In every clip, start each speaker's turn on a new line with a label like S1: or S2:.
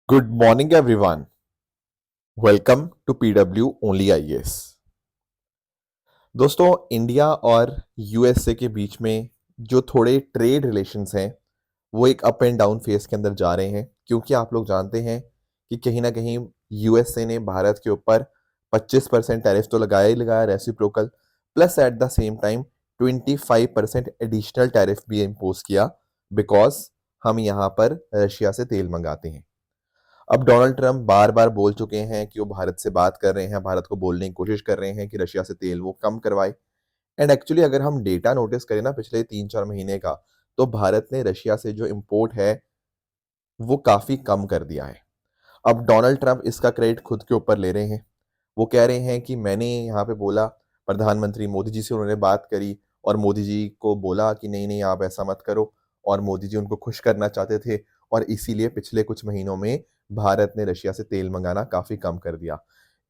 S1: Good morning, everyone. Welcome to PW Only IAS. दोस्तों, India और USA के बीच में जो थोड़े ट्रेड रिलेशंस हैं वो एक अप एंड डाउन फेज के अंदर जा रहे हैं, क्योंकि आप लोग जानते हैं कि कहीं ना कहीं यूएसए ने भारत के ऊपर 25% टैरिफ तो लगाया ही लगाया reciprocal, plus at the same time 25% additional tariff भी इम्पोज किया, बिकॉज हम यहाँ पर रशिया से तेल मंगाते हैं। अब डोनाल्ड ट्रंप बार बार बोल चुके हैं कि वो भारत से बात कर रहे हैं, भारत को बोलने की कोशिश कर रहे हैं कि रशिया से तेल वो कम करवाए। एंड एक्चुअली अगर हम डेटा नोटिस करें ना पिछले 3-4 महीने का, तो भारत ने रशिया से जो इम्पोर्ट है वो काफी कम कर दिया है। अब डोनाल्ड ट्रंप इसका क्रेडिट खुद के ऊपर ले रहे हैं। वो कह रहे हैं कि मैंने यहाँ पे बोला, प्रधानमंत्री मोदी जी से उन्होंने बात करी और मोदी जी को बोला कि नहीं नहीं आप ऐसा मत करो, और मोदी जी उनको खुश करना चाहते थे, और इसीलिए पिछले कुछ महीनों में भारत ने रशिया से तेल मंगाना काफी कम कर दिया।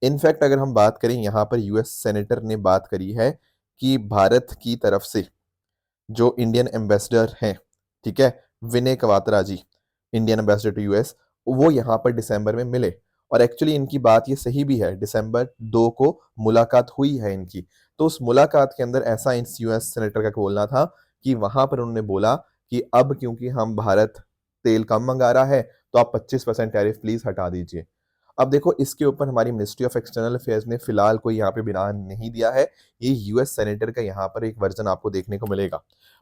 S1: इनफैक्ट अगर हम बात करें, यहाँ पर यूएस सेनेटर ने बात करी है कि भारत की तरफ से जो इंडियन एम्बेसडर हैं, ठीक है, विनय क्वात्रा जी, इंडियन एम्बेसडर टू यूएस, वो यहाँ पर दिसंबर में मिले। और एक्चुअली इनकी बात ये सही भी है, दिसंबर 2 को मुलाकात हुई है इनकी। तो उस मुलाकात के अंदर ऐसा इस यूएस सेनेटर का बोलना था कि वहां पर उन्होंने बोला कि अब क्योंकि हम भारत तेल कम मंगा रहा है, तो आप 25% टैरिफ प्लीज हटा दीजिए। अब देखो, इसके ऊपर हमारी मिनिस्ट्री ऑफ एक्सटर्नल अफेयर्स ने फिलहाल कोई यहाँ पे बयान नहीं दिया है। ये यूएस सेनेटर का यहाँ पर एक वर्जन आपको देखने को मिलेगा।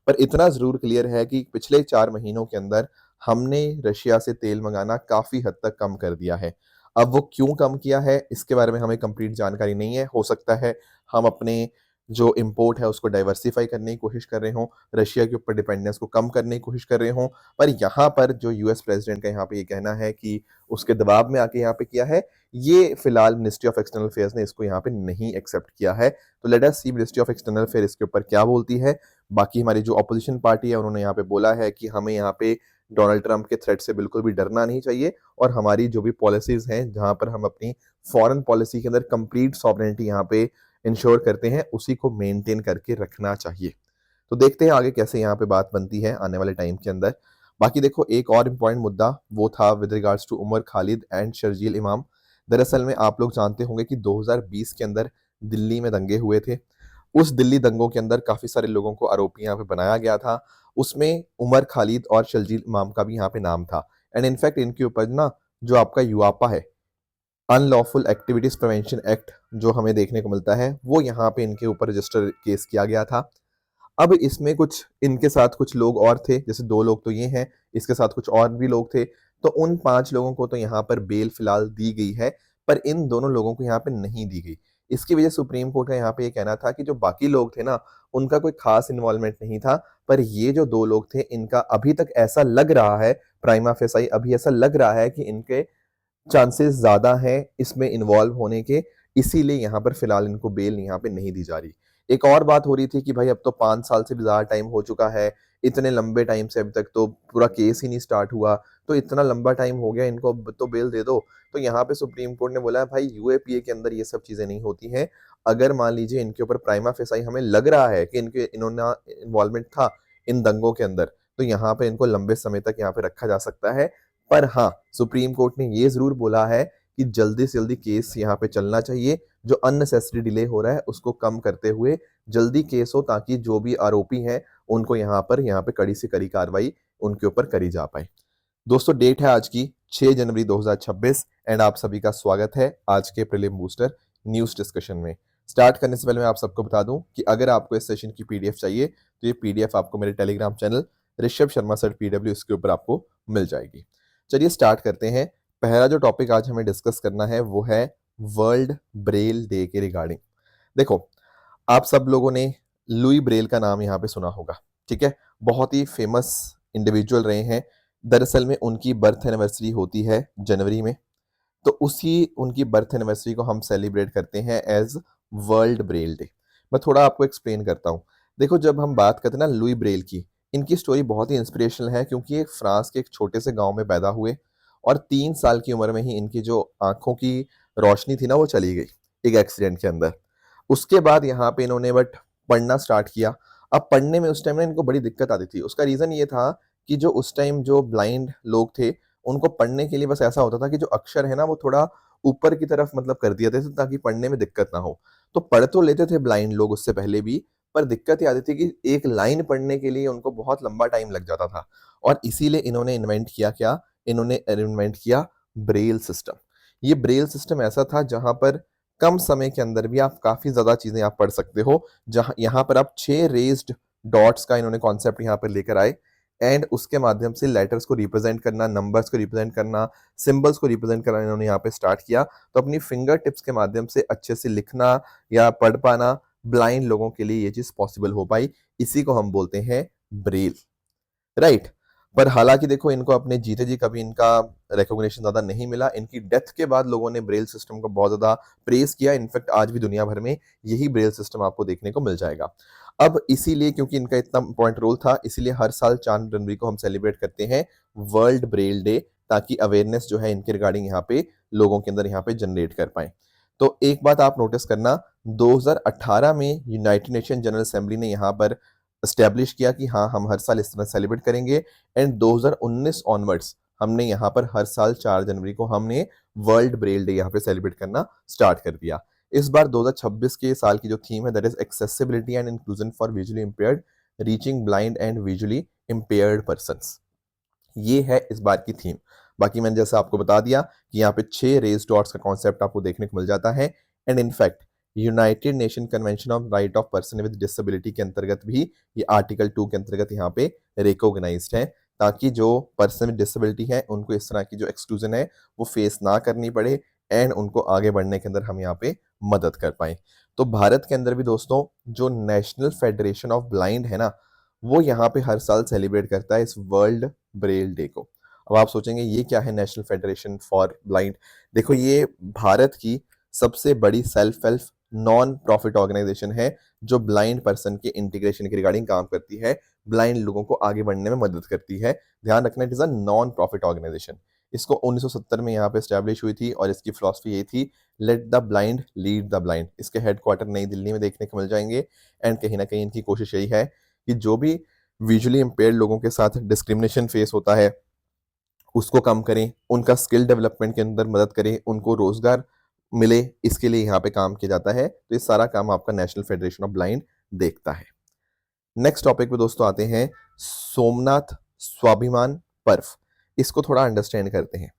S1: पर इतना जरूर क्लियर है कि पिछले 4 महीनों के अंदर हमने रशिया से तेल मंगाना काफी हद तक कम कर दिया है। अब वो क्यों कम किया है इसके बारे में हमें कंप्लीट जानकारी नहीं है। हो सकता है हम अपने जो इम्पोर्ट है उसको डाइवर्सिफाई करने की कोशिश कर रहे हों, रशिया के ऊपर डिपेंडेंस को कम करने की कोशिश कर रहे हों। पर यहाँ पर जो यूएस प्रेसिडेंट का यहाँ पे ये कहना है कि उसके दबाव में आके यहाँ पे किया है, ये फिलहाल मिनिस्ट्री ऑफ एक्सटर्नल अफेयर्स ने इसको यहाँ पे नहीं एक्सेप्ट किया है। तो let us see ministry of external affair इसके ऊपर क्या बोलती है। बाकी हमारी जो अपोजिशन पार्टी है उन्होंने यहाँ पे बोला है कि हमें यहाँ पे डोनाल्ड ट्रंप के थ्रेट से बिल्कुल भी डरना नहीं चाहिए, और हमारी जो भी पॉलिसीज हैं जहां पर हम अपनी फॉरेन पॉलिसी के अंदर कंप्लीट सॉवरेनिटी यहाँ पे इंश्योर करते हैं, उसी को मेंटेन करके रखना चाहिए। तो देखते हैं आगे कैसे यहाँ पे बात बनती है आने वाले टाइम के अंदर। बाकी देखो, एक और इम्पॉर्टेंट मुद्दा वो था with regards to Umar Khalid and Sharjeel Imam. दरअसल में आप लोग जानते होंगे कि 2020 के अंदर दिल्ली में दंगे हुए थे। उस दिल्ली दंगों के अंदर काफी सारे लोगों को आरोपी यहाँ पे बनाया गया था। उसमें उमर खालिद और शर्जील इमाम का भी यहाँ पे नाम था। एंड इनफैक्ट इनके ऊपर ना जो आपका युआपा है, अनलॉफुल एक्टिविटीज प्रिवेंशन एक्ट, जो हमें देखने को मिलता है, वो यहाँ पे इनके ऊपर रजिस्टर केस किया गया था। अब इसमें कुछ इनके साथ कुछ लोग और थे, जैसे 2 लोग तो ये हैं, इसके साथ कुछ और भी लोग थे। तो उन 5 लोगों को तो यहाँ पर बेल फिलहाल दी गई है, पर इन दोनों लोगों को यहाँ पे नहीं दी गई। इसकी वजह सुप्रीम कोर्ट का यहाँ पे ये कहना था कि जो बाकी लोग थे ना, उनका कोई खास इन्वॉल्वमेंट नहीं था, पर ये जो 2 लोग थे इनका अभी तक ऐसा लग रहा है, प्राइमा फेसाई अभी ऐसा लग रहा है कि इनके चांसेस ज्यादा हैं इसमें इन्वॉल्व होने के, इसीलिए यहाँ पर फिलहाल इनको बेल यहाँ पे नहीं दी जा रही। एक और बात हो रही थी कि भाई अब तो 5 साल से भी ज्यादा टाइम हो चुका है, इतने लंबे टाइम से अभी तक तो पूरा केस ही नहीं स्टार्ट हुआ, तो इतना लंबा टाइम हो गया, इनको अब तो बेल दे दो। तो यहाँ पे सुप्रीम कोर्ट ने बोला है भाई यूएपीए के अंदर ये सब चीजें नहीं होती हैं। अगर मान लीजिए इनके ऊपर प्राइमा फेसाई हमें लग रहा है कि इन्होंने इन्वॉल्वमेंट था इन दंगों के अंदर, तो यहाँ पे इनको लंबे समय तक यहाँ पे रखा जा सकता है। पर हाँ, सुप्रीम कोर्ट ने ये जरूर बोला है कि जल्दी से जल्दी केस यहाँ पे चलना चाहिए, जो अननेसेसरी डिले हो रहा है उसको कम करते हुए जल्दी केस हो, ताकि जो भी आरोपी हैं उनको यहाँ पे कड़ी से कड़ी कार्रवाई उनके ऊपर करी जा पाए। दोस्तों, डेट है आज की 6 जनवरी 2026, एंड आप सभी का स्वागत है आज के प्रीलिम बूस्टर न्यूज डिस्कशन में। स्टार्ट करने से पहले मैं आप सबको बता दूं कि अगर आपको इस सेशन की पीडीएफ चाहिए, तो ये पीडीएफ आपको मेरे Telegram channel Rishabh Sharma sir PW इसके ऊपर आपको मिल जाएगी। चलिए स्टार्ट करते हैं। पहला जो टॉपिक आज हमें डिस्कस करना है वो है वर्ल्ड ब्रेल डे के रिगार्डिंग। देखो, आप सब लोगों ने लुई ब्रेल का नाम यहाँ पे सुना होगा, ठीक है, बहुत ही फेमस इंडिविजुअल रहे हैं। दरअसल में उनकी बर्थ एनिवर्सरी होती है जनवरी में, तो उसी उनकी बर्थ एनिवर्सरी को हम सेलिब्रेट करते हैं एज वर्ल्ड ब्रेल डे। मैं थोड़ा आपको एक्सप्लेन करता हूँ। देखो, जब हम बात करते हैं ना लुई ब्रेल की, इनकी स्टोरी बहुत ही इंस्पिरेशनल है, क्योंकि ये फ्रांस के एक छोटे से गांव में पैदा हुए, और 3 साल की उम्र में ही इनकी जो आंखों की रोशनी थी ना वो चली गई एक एक्सीडेंट के अंदर। उसके बाद यहाँ पे इन्होंने बट पढ़ना स्टार्ट किया। अब पढ़ने में उस टाइम ना इनको बड़ी दिक्कत आती थी। उसका रीजन ये था कि जो उस टाइम जो ब्लाइंड लोग थे उनको पढ़ने के लिए बस ऐसा होता था कि जो अक्षर है ना वो थोड़ा ऊपर की तरफ मतलब कर दिया जाता था ताकि पढ़ने में दिक्कत ना हो। तो पढ़ तो लेते थे ब्लाइंड लोग उससे पहले भी, पर दिक्कत ये आती थी कि एक लाइन पढ़ने के लिए उनको बहुत लंबा टाइम लग जाता था। और इसीलिए इन्होंने इन्वेंट किया क्या? इन्होंने इन्वेंट किया ब्रेल सिस्टम। ये ब्रेल सिस्टम ऐसा था जहां पर कम समय के अंदर भी आप काफी ज्यादा चीजें आप पढ़ सकते हो। जहां यहाँ पर आप 6 रेज्ड डॉट्स का इन्होंने कॉन्सेप्ट यहाँ पर लेकर आए एंड उसके माध्यम से लेटर्स को रिप्रेजेंट करना, नंबर्स को रिप्रेजेंट करना, सिंबल्स को रिप्रेजेंट करना इन्होंने यहाँ पे स्टार्ट किया। तो अपनी फिंगर टिप्स के माध्यम से अच्छे से लिखना या पढ़ पाना ब्लाइंड लोगों के लिए ये चीज पॉसिबल हो पाई। इसी को हम बोलते हैं ब्रेल, राइट। पर हालांकि देखो इनको अपने जीते जी कभी इनका रिकॉग्निशन ज्यादा नहीं मिला। इनकी डेथ के बाद लोगों ने ब्रेल सिस्टम को बहुत ज्यादा प्रेज किया। इनफैक्ट आज भी दुनिया भर में यही ब्रेल सिस्टम आपको देखने को मिल जाएगा। अब इसीलिए क्योंकि इनका इतना इंपॉर्टेंट रोल था, इसीलिए हर साल 4 जनवरी को हम सेलिब्रेट करते हैं वर्ल्ड ब्रेल डे, ताकि अवेयरनेस जो है इनके रिगार्डिंग यहाँ पे लोगों के अंदर यहाँ पे जनरेट कर पाए। तो एक बात आप नोटिस करना, 2018 में यूनाइटेड नेशन जनरल असेंबली ने यहाँ पर एस्टेब्लिश किया कि हाँ हम हर साल इस तरह सेलिब्रेट करेंगे। एंड 2019 ऑनवर्ड्स हमने यहाँ पर हर साल 4 जनवरी को हमने वर्ल्ड ब्रेल डे यहाँ पे सेलिब्रेट करना स्टार्ट कर दिया। इस बार 2026 के साल की जो थीम है that is accessibility and inclusion for visually impaired, reaching blind and visually impaired persons, ये है इस बार की थीम। बाकी मैंने जैसे आपको बता दिया कि यहाँ पे 6 रेज डॉट्स का कॉन्सेप्ट आपको देखने को मिल जाता है। And in fact United nation convention of right of person with disability के अंतर्गत भी ये आर्टिकल 2 के अंतर्गत यहाँ पे रिकॉग्नाइज्ड है, ताकि जो पर्सन विद डिसेबिलिटी है उनको इस तरह की जो एक्सक्लूजन है वो फेस ना करनी पड़े एंड उनको आगे बढ़ने के अंदर हम यहाँ पे मदद कर पाए। तो भारत के अंदर भी दोस्तों जो नेशनल फेडरेशन ऑफ ब्लाइंड है ना, वो यहाँ पे हर साल सेलिब्रेट करता है इस वर्ल्ड ब्रेल डे को। अब आप सोचेंगे ये क्या है नेशनल फेडरेशन फॉर ब्लाइंड? देखो ये भारत की सबसे बड़ी self help non profit organisation है जो ब्लाइंड पर्सन के इंटीग्रेशन के रिगार्डिंग काम करती है, ब्लाइंड लोगों को आगे बढ़ने में मदद करती है। ध्यान रखना it is a non profit organisation. इसको 1970 में यहाँ पे स्टैब्लिश हुई थी और इसकी फिलॉसफी ये थी, let the blind lead the blind. इसके हेडक्वार्टर नई दिल्ली में देखने को मिल जाएंगे। एंड कहीं ना कहीं इनकी कोशिश यही है कि जो भी विजुअली इंपेयर्ड लोगों के साथ डिस्क्रिमिनेशन फेस होता है उसको कम करें, उनका स्किल डेवलपमेंट के अंदर मदद करें, उनको रोजगार मिले, इसके लिए यहाँ पे काम किया जाता है। तो ये सारा काम आपका नेशनल फेडरेशन ऑफ ब्लाइंड देखता है। नेक्स्ट टॉपिक पे दोस्तों आते हैं सोमनाथ स्वाभिमान पर्व। इसको थोड़ा अंडरस्टैंड करते हैं।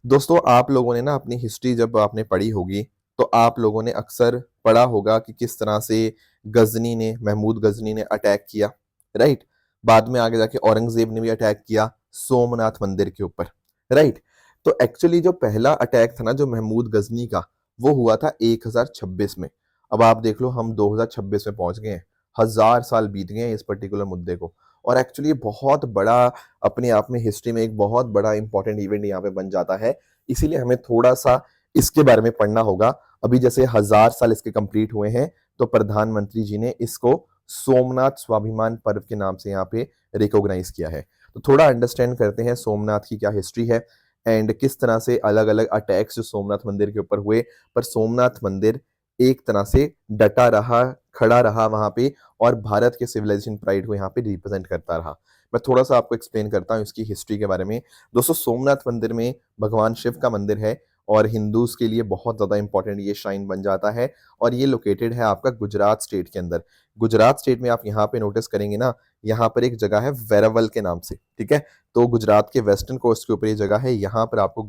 S1: दोस्तों आप लोगों ने ना अपनी हिस्ट्री जब आपने पढ़ी होगी तो आप लोगों ने अक्सर पढ़ा होगा कि किस तरह से गजनी ने, महमूद गजनी ने अटैक किया, राइट। बाद में आगे जाके औरंगजेब ने भी अटैक किया सोमनाथ मंदिर के ऊपर, राइट। तो एक्चुअली जो पहला अटैक था ना जो महमूद गजनी का, वो हुआ था 1026 में। अब आप देख लो हम 2026 में पहुंच गए हैं, 1000 साल बीत गए हैं इस पर्टिकुलर मुद्दे को। और एक्चुअली बहुत बड़ा अपने आप में हिस्ट्री में एक बहुत बड़ा इंपॉर्टेंट इवेंट यहाँ पे बन जाता है। इसीलिए हमें थोड़ा सा इसके बारे में पढ़ना होगा। अभी जैसे 1000 साल इसके कंप्लीट हुए हैं तो प्रधानमंत्री जी ने इसको सोमनाथ स्वाभिमान पर्व के नाम से यहाँ पे रिकॉग्नाइज किया है। तो थोड़ा अंडरस्टैंड करते हैं सोमनाथ की क्या हिस्ट्री है एंड किस तरह से अलग अलग अटैक्स जो सोमनाथ मंदिर के ऊपर हुए, पर सोमनाथ मंदिर एक तरह से डटा रहा, खड़ा रहा वहां पे और भारत के सिविलाइजेशन प्राइड को यहाँ पे रिप्रेजेंट करता रहा। मैं थोड़ा सा आपको एक्सप्लेन करता हूँ इसकी हिस्ट्री के बारे में। दोस्तों सोमनाथ मंदिर में भगवान शिव का मंदिर है और हिंदूज के लिए बहुत ज्यादा इंपॉर्टेंट ये श्राइन बन जाता है। और ये लोकेटेड है आपका गुजरात स्टेट के अंदर। गुजरात स्टेट में आप यहाँ पे नोटिस करेंगे ना, यहाँ पर एक जगह है वेरावल के नाम से, ठीक है। तो गुजरात के वेस्टर्न कोस्ट के ऊपर ये जगह है, यहाँ पर आपको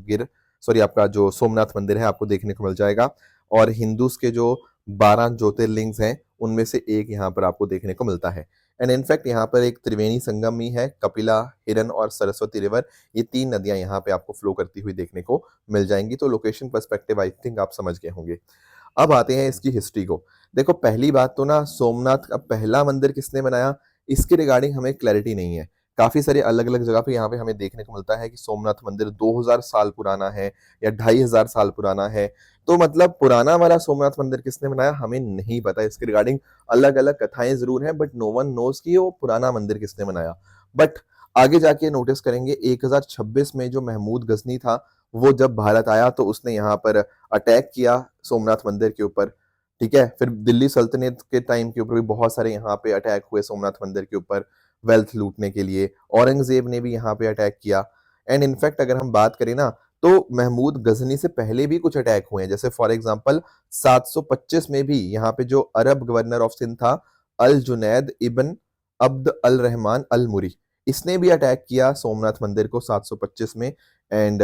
S1: आपका जो सोमनाथ मंदिर है आपको देखने को मिल जाएगा। और हिंदूज के जो 12 ज्योतिर्लिंग्स हैं उनमें से एक यहाँ पर आपको देखने को मिलता है। एंड इनफैक्ट यहाँ पर एक त्रिवेणी संगम भी है, कपिला, हिरन और सरस्वती रिवर, ये 3 नदियां यहाँ पे आपको फ्लो करती हुई देखने को मिल जाएंगी। तो लोकेशन पर्सपेक्टिव आई थिंक आप समझ गए होंगे। अब आते हैं इसकी हिस्ट्री को। देखो पहली बात तो ना सोमनाथ का पहला मंदिर किसने बनाया इसके रिगार्डिंग हमें क्लैरिटी नहीं है। काफी सारे अलग अलग जगह पे यहाँ पे हमें देखने को मिलता है कि सोमनाथ मंदिर 2000 साल पुराना है या 2500 साल पुराना है। तो मतलब पुराना वाला सोमनाथ मंदिर किसने बनाया हमें नहीं पता। इसके रिगार्डिंग अलग अलग कथाएं जरूर हैं, बट नो वन नोज कि वो पुराना मंदिर किसने बनाया। बट आगे जाके नोटिस करेंगे 1026 में जो महमूद गजनी था वो जब भारत आया तो उसने यहाँ पर अटैक किया सोमनाथ मंदिर के ऊपर, ठीक है। फिर दिल्ली सल्तनत के टाइम के ऊपर भी बहुत सारे यहाँ पे अटैक हुए सोमनाथ मंदिर के ऊपर वेल्थ लूटने के लिए। औरंगजेब ने भी यहाँ पे अटैक किया। एंड इनफैक्ट अगर हम बात करें ना, तो महमूद गजनी से पहले भी कुछ अटैक हुए हैं, जैसे फॉर एग्जांपल 725 में भी यहाँ पे जो अरब गवर्नर ऑफ सिंध था, अल जुनैद इब्न अब्द अल रहमान अल मुरी, इसने भी अटैक किया सोमनाथ मंदिर को 725 में। एंड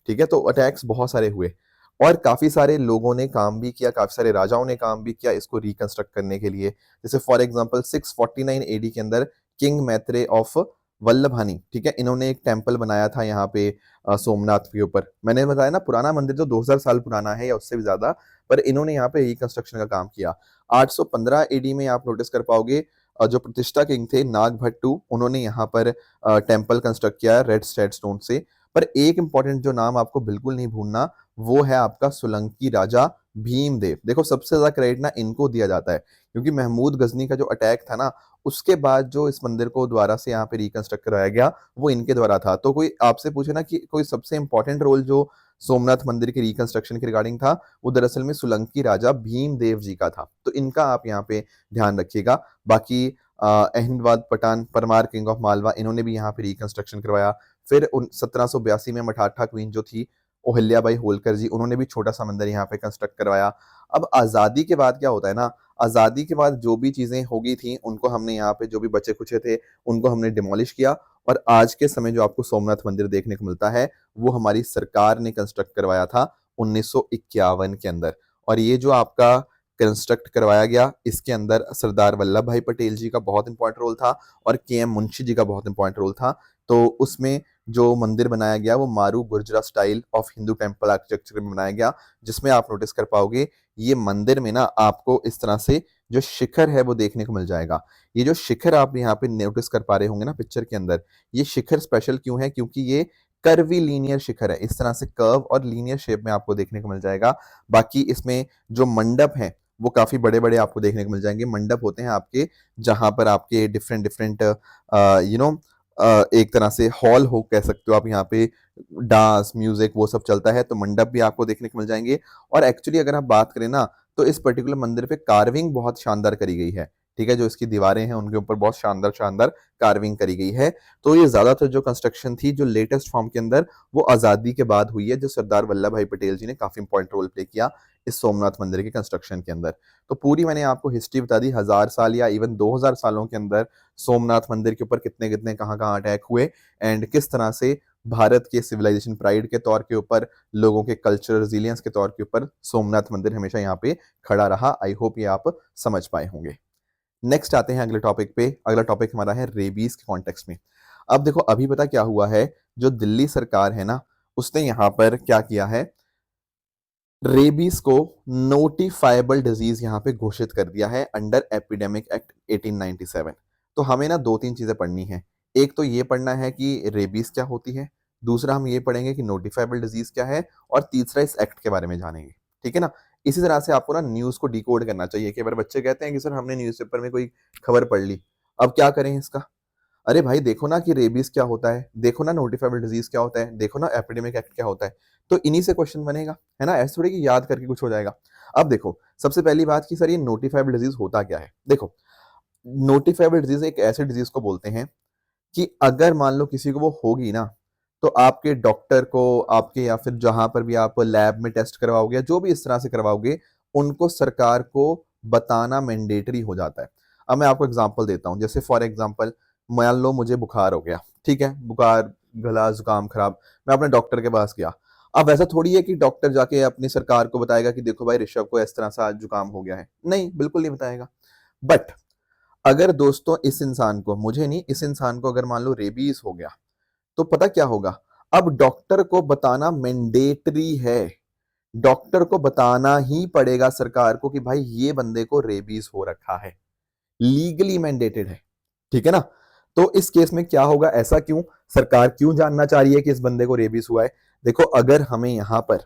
S1: ठीक है, तो अटैक्स बहुत सारे हुए और काफी सारे लोगों ने काम भी किया, काफी सारे राजाओं ने काम भी किया इसको रिकंस्ट्रक्ट करने के लिए। जैसे फॉर एग्जांपल 649 एडी के अंदर किंग मैत्रेय ऑफ वल्लभानी, ठीक है, इन्होंने एक टेम्पल बनाया था यहाँ पे सोमनाथ के ऊपर। मैंने बताया ना, पुराना मंदिर तो 2000 साल पुराना है या उससे भी ज्यादा, पर इन्होंने यहाँ पे रिकंस्ट्रक्शन का काम किया। 815 एडी में आप नोटिस कर पाओगे जो प्रतिष्ठा किंग थे नागभट्टू, उन्होंने यहाँ पर टेम्पल कंस्ट्रक्ट किया रेड स्टोन से। पर एक इंपॉर्टेंट जो नाम आपको बिल्कुल नहीं भूलना, वो है आपका सोलंकी राजा भीमदेव। देखो सबसे ज्यादा क्रेडिट ना इनको दिया जाता है, क्योंकि महमूद गजनी का जो अटैक था ना, उसके बाद जो इस मंदिर को दोबारा से यहाँ पे रिकंस्ट्रक्ट कराया गया, वो इनके द्वारा था। तो कोई आपसे पूछे ना कि कोई सबसे इंपॉर्टेंट रोल जो सोमनाथ मंदिर के रिकंस्ट्रक्शन के रिगार्डिंग था, वो दरअसल में सोलंकी राजा भीमदेव जी का था। तो इनका आप यहाँ पे ध्यान रखिएगा। बाकी अहिंदवाद पठान परमार किंग ऑफ मालवा, इन्होंने भी यहाँ पे रिकंस्ट्रक्शन करवाया। फिर 1782 में मठाठा क्वीन जो थी ओहिल्याबाई होलकर जी, उन्होंने भी छोटा सा मंदिर यहाँ पे कंस्ट्रक्ट करवाया। अब आजादी के बाद क्या होता है ना, आजादी के बाद जो भी चीजें हो गई थी, उनको हमने यहाँ पे जो भी बचे कुचे थे, उनको हमने डिमोलिश किया। और आज के समय जो आपको सोमनाथ मंदिर देखने को मिलता है, वो हमारी सरकार ने कंस्ट्रक्ट करवाया था 1951 के अंदर। और ये जो आपका कंस्ट्रक्ट करवाया गया, इसके अंदर सरदार वल्लभ भाई पटेल जी का बहुत इंपॉर्टेंट रोल था और के एम मुंशी जी का बहुत इंपॉर्टेंट रोल था। तो उसमें जो मंदिर बनाया गया, वो मारू गुर्जरा style of Hindu temple architecture में बनाया गया, जिसमें आप नोटिस कर पाओगे ये मंदिर में ना आपको इस तरह से जो शिखर है वो देखने को मिल जाएगा। ये जो शिखर आप यहाँ पे नोटिस कर पा रहे होंगे ना पिक्चर के अंदर, ये शिखर स्पेशल क्यों है, क्योंकि ये कर्वी लीनियर शिखर है, इस तरह से कर्व और लीनियर शेप में आपको देखने को मिल जाएगा। बाकी इसमें जो मंडप है, वो काफी बड़े बड़े आपको देखने को मिल जाएंगे। मंडप होते हैं आपके, जहां पर आपके डिफरेंट डिफरेंट यू नो एक तरह से हॉल हो कह सकते हो आप, यहाँ पे डांस म्यूजिक वो सब चलता है, तो मंडप भी आपको देखने को मिल जाएंगे। और एक्चुअली अगर आप बात करें ना, तो इस पर्टिकुलर मंदिर पे कार्विंग बहुत शानदार करी गई है, ठीक है, जो इसकी दीवारें हैं उनके ऊपर बहुत शानदार शानदार कार्विंग करी गई है। तो ये ज्यादातर जो कंस्ट्रक्शन थी जो लेटेस्ट फॉर्म के अंदर, वो आजादी के बाद हुई है, जो सरदार वल्लभ भाई पटेल जी ने काफी इंपॉर्टेंट रोल प्ले किया इस सोमनाथ मंदिर के कंस्ट्रक्शन के अंदर। तो पूरी मैंने आपको हिस्ट्री बता दी, 1000 साल या इवन 2000 सालों के अंदर सोमनाथ मंदिर के ऊपर कितने कितने कहाँ कहाँ अटैक हुए, एंड किस तरह से भारत के सिविलाइजेशन प्राइड के तौर के ऊपर, लोगों के कल्चर रेजिलियंस के तौर के ऊपर सोमनाथ मंदिर हमेशा यहाँ पे खड़ा रहा। आई होप ये आप समझ पाए होंगे। नेक्स्ट आते हैं अगले टॉपिक पे। अगला टॉपिक हमारा है रेबीज के कॉन्टेक्स्ट में। अब देखो अभी पता क्या हुआ है, जो दिल्ली सरकार है ना, उसने यहाँ पर क्या किया है, रेबीज को नोटिफाइबल डिजीज यहां पे घोषित कर दिया है अंडर एपिडेमिक एक्ट 1897। तो हमें ना दो तीन चीजें पढ़नी है। एक तो ये पढ़ना है कि रेबीज क्या होती है, दूसरा हम ये पढ़ेंगे कि नोटिफाइबल डिजीज क्या है, और तीसरा इस एक्ट के बारे में जानेंगे, ठीक है ना। इसी तरह से आपको ना न्यूज को डिकोड करना चाहिए। कि बार बच्चे कहते हैं कि सर हमने न्यूज़पेपर में कोई खबर पढ़ ली, अब क्या करें इसका। अरे भाई देखो ना कि रेबीज क्या होता है, देखो ना नोटिफाइबल डिजीज क्या होता है, देखो ना एपिडेमिक एक्ट क्या होता है। तो इन्हीं से क्वेश्चन बनेगा, है ना, ऐसे थोड़ी कि याद करके कुछ हो जाएगा। अब देखो सबसे पहली बात कि सर ये नोटिफाइबल डिजीज होता क्या है। देखो नोटिफाइबल डिजीज एक ऐसे डिजीज को बोलते हैं कि अगर मान लो किसी को वो होगी ना, तो आपके डॉक्टर को, आपके या फिर जहां पर भी आप लैब में टेस्ट करवाओगे या जो भी इस तरह से करवाओगे, उनको सरकार को बताना मैंडेटरी हो जाता है। अब मैं आपको एग्जांपल देता हूं, जैसे फॉर एग्जांपल मान लो मुझे बुखार हो गया, ठीक है, बुखार, गला जुकाम खराब, मैं अपने डॉक्टर के पास गया। अब ऐसा थोड़ी है कि डॉक्टर जाके अपनी सरकार को बताएगा कि देखो भाई ऋषभ को इस तरह से आज जुकाम हो गया है, नहीं, बिल्कुल नहीं बताएगा। बट अगर दोस्तों इस इंसान को, मुझे नहीं, इस इंसान को अगर मान लो रेबीज हो गया, तो पता क्या होगा, अब डॉक्टर को बताना मैंडेटरी है। डॉक्टर को बताना ही पड़ेगा सरकार को कि भाई ये बंदे को रेबीज हो रखा है, लीगली मैंडेटेड है, ठीक है ना। तो इस केस में क्या होगा, ऐसा क्यों, सरकार क्यों जानना चाह रही है कि इस बंदे को रेबीज हुआ है। देखो अगर हमें यहां पर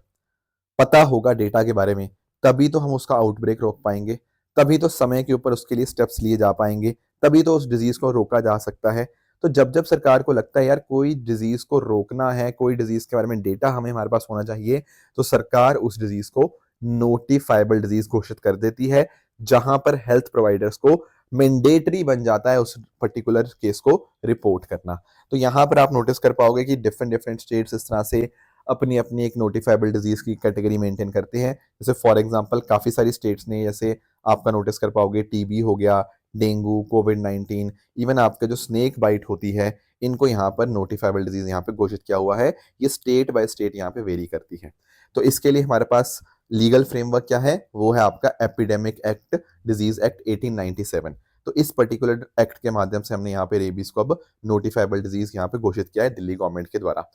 S1: पता होगा डेटा के बारे में, तभी तो हम उसका आउटब्रेक रोक पाएंगे, तभी तो समय के ऊपर उसके लिए स्टेप्स लिए जा पाएंगे, तभी तो उस डिजीज को रोका जा सकता है। तो जब जब सरकार को लगता है यार कोई डिजीज को रोकना है, कोई डिजीज के बारे में डेटा हमें हमारे पास होना चाहिए, तो सरकार उस डिजीज को नोटिफाइबल डिजीज घोषित कर देती है, जहां पर हेल्थ प्रोवाइडर्स को मैंडेटरी बन जाता है उस पर्टिकुलर केस को रिपोर्ट करना। तो यहाँ पर आप नोटिस कर पाओगे कि डिफरेंट डिफरेंट स्टेट्स इस तरह से अपनी अपनी एक नोटिफाइबल डिजीज की कैटेगरी मेंटेन करते हैं। जैसे फॉर एग्जांपल काफ़ी सारी स्टेट्स ने, जैसे आपका नोटिस कर पाओगे टीबी हो गया, डेंगू, कोविड-19, इवन आपका जो स्नेक बाइट होती है, इनको यहाँ पर नोटिफाइबल डिजीज यहाँ पे घोषित किया हुआ है। ये स्टेट बाय स्टेट यहाँ पे वेरी करती है। तो इसके लिए हमारे पास लीगल फ्रेमवर्क क्या है, वो है आपका एपिडेमिक एक्ट, डिजीज एक्ट 1897। तो इस पर्टिकुलर एक्ट के माध्यम से हमने यहाँ पे रेबीज को अब नोटिफाइबल डिजीज यहाँ पे घोषित किया है दिल्ली गवर्नमेंट के द्वारा।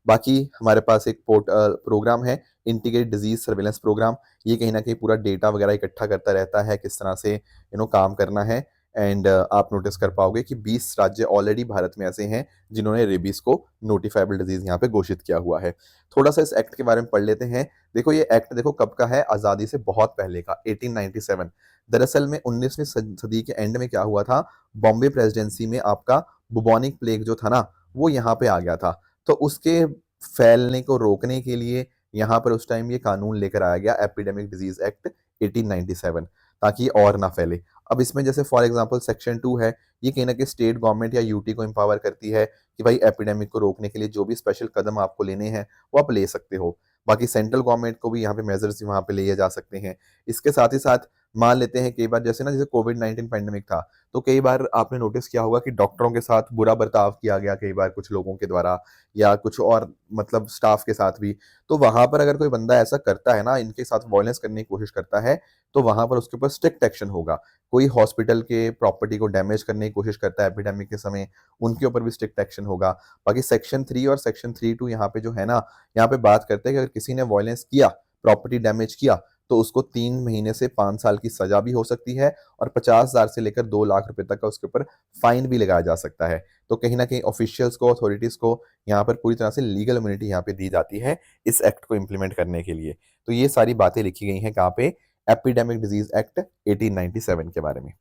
S1: बाकी हमारे पास एक प्रोग्राम है, इंटीग्रेटेड डिजीज सर्वेलेंस प्रोग्राम। ये कहीं ना कहीं पूरा डेटा वगैरह इकट्ठा करता रहता है, किस तरह से काम करना है। एंड आप नोटिस कर पाओगे कि 20 राज्य ऑलरेडी भारत में ऐसे हैं जिन्होंने रेबीज को नोटिफाइबल डिजीज यहाँ पे घोषित किया हुआ है। थोड़ा सा इस एक्ट के बारे में पढ़ लेते हैं। देखो ये एक्ट देखो कब का है, आज़ादी से बहुत पहले का, 1897। दरअसल में 19वीं सदी के एंड में क्या हुआ था, बॉम्बे प्रेसिडेंसी में आपका बुबोनिक प्लेग जो था ना, वो यहाँ पे आ गया था। तो उसके फैलने को रोकने के लिए यहाँ पर उस टाइम ये कानून लेकर आया गया, एपिडेमिक डिजीज एक्ट 1897, ताकि और ना फैले। अब इसमें जैसे फॉर एग्जांपल सेक्शन 2 है, ये कहीं ना कहीं स्टेट गवर्नमेंट या यूटी को एम्पावर करती है कि भाई एपिडेमिक को रोकने के लिए जो भी स्पेशल कदम आपको लेने हैं वो आप ले सकते हो। बाकी सेंट्रल गवर्नमेंट को भी यहाँ पे मेजर्स वहाँ पे लिए जा सकते हैं। इसके साथ ही साथ मान लेते हैं कई बार, जैसे ना जैसे कोविड-19 पैंडेमिक था, तो कई बार आपने नोटिस किया होगा कि डॉक्टरों के साथ बुरा बर्ताव किया गया कई बार कुछ लोगों के द्वारा, या कुछ और मतलब स्टाफ के साथ भी। तो वहां पर अगर कोई बंदा ऐसा करता है ना, इनके साथ वायलेंस करने की कोशिश करता है, तो वहां पर उसके ऊपर स्ट्रिक्ट एक्शन होगा। कोई हॉस्पिटल के प्रॉपर्टी को डैमेज करने की कोशिश करता है एपिडेमिक के समय, उनके ऊपर भी स्ट्रिक्ट एक्शन होगा। बाकी सेक्शन 3 और सेक्शन 3(2) यहाँ पे जो है ना, यहाँ पे बात करते हैं कि अगर किसी ने वायलेंस किया, प्रॉपर्टी डैमेज किया, तो उसको 3 महीने से 5 साल की सजा भी हो सकती है, और 50,000 से लेकर 2 लाख रुपए तक का उसके ऊपर फाइन भी लगाया जा सकता है। तो कहीं ना कहीं ऑफिशियल्स को, अथॉरिटीज को यहाँ पर पूरी तरह से लीगल इम्यूनिटी यहाँ पे दी जाती है इस एक्ट को इम्प्लीमेंट करने के लिए। तो ये सारी बातें लिखी गई हैं कहाँ पे, एपिडेमिक डिजीज एक्ट 1897 के बारे में,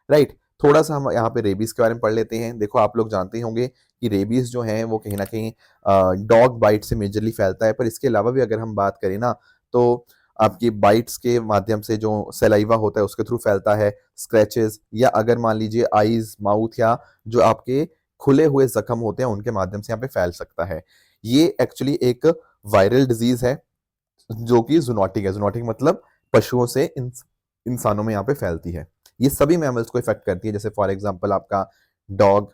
S1: राइट। थोड़ा सा हम यहाँ पे रेबीज के बारे में पढ़ लेते हैं। देखो आप लोग जानते होंगे कि रेबीज जो है वो कहीं ना कहीं डॉग बाइट से मेजरली फैलता है, पर इसके अलावा भी अगर हम बात करें ना, तो आपकी बाइट्स के माध्यम से जो सलाइवा होता है उसके थ्रू फैलता है, स्क्रैचेस, या अगर मान लीजिए आईज, माउथ, या जो आपके खुले हुए जख्म होते हैं उनके माध्यम से यहाँ पे फैल सकता है। ये एक्चुअली एक वायरल डिजीज है जो कि जूनोटिक है। जूनोटिक मतलब पशुओं से इंसानों में यहाँ पे फैलती है। ये सभी मैमल्स को इफेक्ट करती है, जैसे फॉर एग्जांपल आपका dog,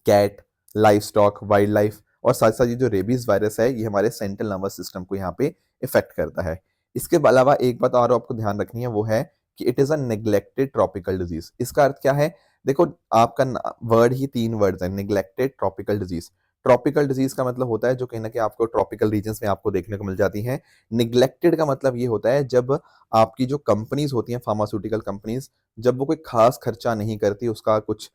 S1: cat, life stock, wild life, और साथ साथ ये जो रेबीज वायरस है ये हमारे सेंट्रल नर्वस सिस्टम को यहाँ पे इफेक्ट करता है। इसके अलावा एक बात और आपको ध्यान रखनी है, वो है कि it is a neglected tropical disease. इसका अर्थ क्या है, देखो आपका वर्ड ही 3 वर्ड्स है, neglected tropical disease. Tropical disease का मतलब होता है जो कहीं ना कहीं आपको ट्रॉपिकल रीजन्स में आपको देखने को मिल जाती हैं। निग्लेक्टेड का मतलब ये होता है जब आपकी जो कंपनीज होती हैं, फार्मास्यूटिकल कंपनीज, जब वो कोई खास खर्चा नहीं करती उसका कुछ